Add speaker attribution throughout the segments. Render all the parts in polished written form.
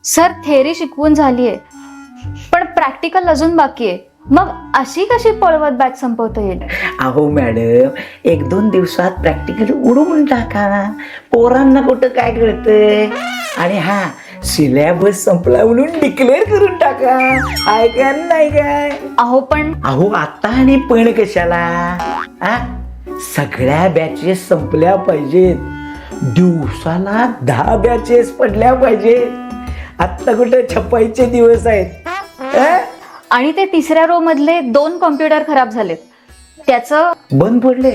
Speaker 1: Sir theory शिकवून झालीये, पण प्रॅक्टिकल अजून बाकी आहे. मग अशी कशी पळवत बॅच संपवता येईल?
Speaker 2: अहो मॅडम, 1-2 दिवसात प्रॅक्टिकल उडवून टाका. पोरांना कुठं काय कळतंय. आणि हा सिलेबस संपला म्हणून डिक्लेअर करून टाका. ऐका नाही काय?
Speaker 1: अहो
Speaker 2: आता आणि पण कशाला? हा, सगळ्या बॅचेस संपल्या पाहिजेत. दिवसाला 10 बॅचेस पडल्या पाहिजेत. आत्ता कुठे छपाईचे दिवस आहेत.
Speaker 1: आणि ते तिसऱ्या रो मधले 2 कॉम्प्युटर खराब झालेत, त्याचं
Speaker 2: बंद पडले.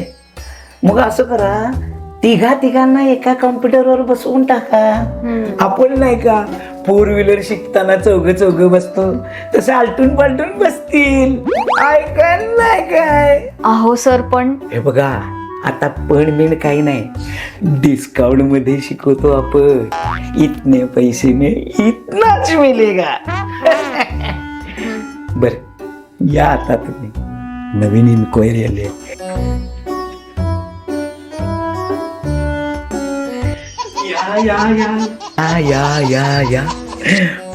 Speaker 2: मग असं करा, तिघांना एका कॉम्प्युटरवर बसवून टाका. आपण नाही का 4 व्हीलर शिकताना चौघ बसतो, तसं आलटून पालटून बसतील. ऐका नाही काय?
Speaker 1: अहो सर पण
Speaker 2: हे बघा, आता पण मेन काही नाही, डिस्काउंट मध्ये शिकवतो आपण. इतने पैसे में इतनाच मिलेगा. बर, या आता तुम्ही. नवीन इन्क्वायरी आली. या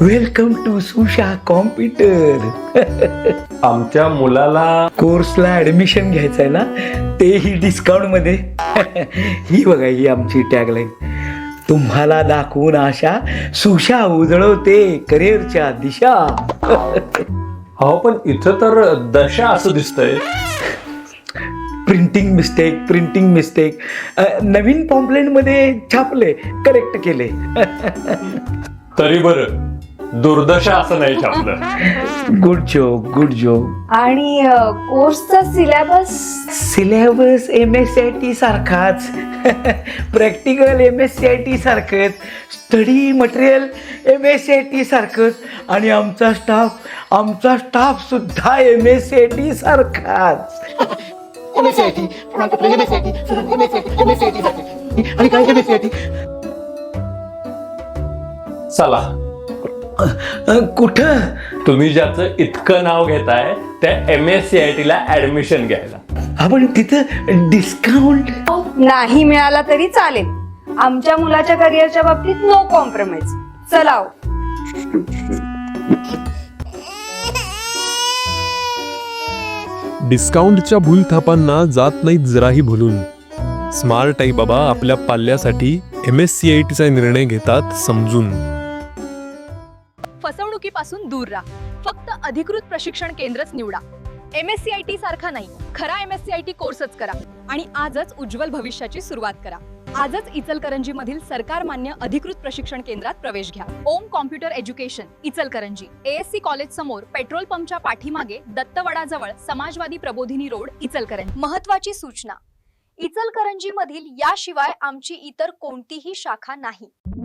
Speaker 2: वेलकम टू सुशा कॉम्प्युटर.
Speaker 3: आमच्या मुलाला
Speaker 2: कोर्सला ऍडमिशन घ्यायचंय ना, तेही डिस्काउंट मध्ये. ही बघा, ही आमची टॅगलाईन. तुम्हाला दाखवून आशा, सुशा उजळवते करिअरच्या दिशा.
Speaker 3: हो, पण इथं तर दशा असं दिसतंय.
Speaker 2: Printing mistake. नवीन पॉम्पलेट मध्ये छापले, करेक्ट केले.
Speaker 3: तरी बरं, दुर्दशा असं नाही छापलं.
Speaker 2: Good job.
Speaker 1: आणि कोर्सचा
Speaker 2: सिलेबस MSCIT सारखाच, प्रॅक्टिकल MSCIT सारखंच, स्टडी मटेरियल MSCIT सारखंच, आणि आमचा स्टाफ सुद्धा MSCIT सारखाच. आणि काय MSCIT?
Speaker 3: चला,
Speaker 2: कुठं?
Speaker 3: तुम्ही ज्याचं इतकं नाव घेताय त्या MSCIT ला ऍडमिशन घ्यायला.
Speaker 2: आपण तिथं डिस्काउंट
Speaker 4: नाही मिळाला तरी चालेल. आमच्या मुलाच्या करिअरच्या बाबतीत नो कॉम्प्रोमाइज. चला.
Speaker 5: डिस्काउंटच्या भूलथापांना जात नाहीत जराही भुलून. स्मार्ट आई बाबा आपल्या पाल्यासाठी MSCITचा निर्णय घेतात समजून.
Speaker 6: फसवणुकीपासून दूर राहा. फक्त अधिकृत प्रशिक्षण केंद्रच निवडा. MSCIT सारखा नाही, खरा MSCIT कोर्सच करा आणि आजच उज्ज्वल भविष्याची सुरुवात करा. आजच इचलकरंजी मधील सरकार मान्य अधिकृत प्रशिक्षण केंद्रात प्रवेश घ्या. Om computer education, Ichalkaranji. ASC college समोर, पेट्रोल पंपच्या पाठीमागे, दत्तवडाजवळ, समाजवादी प्रबोधिनी रोड, इचलकरंजी. महत्त्वाची सूचना: इचलकरंजी मधील याशिवाय आमची इतर कोणतीही शाखा नाही.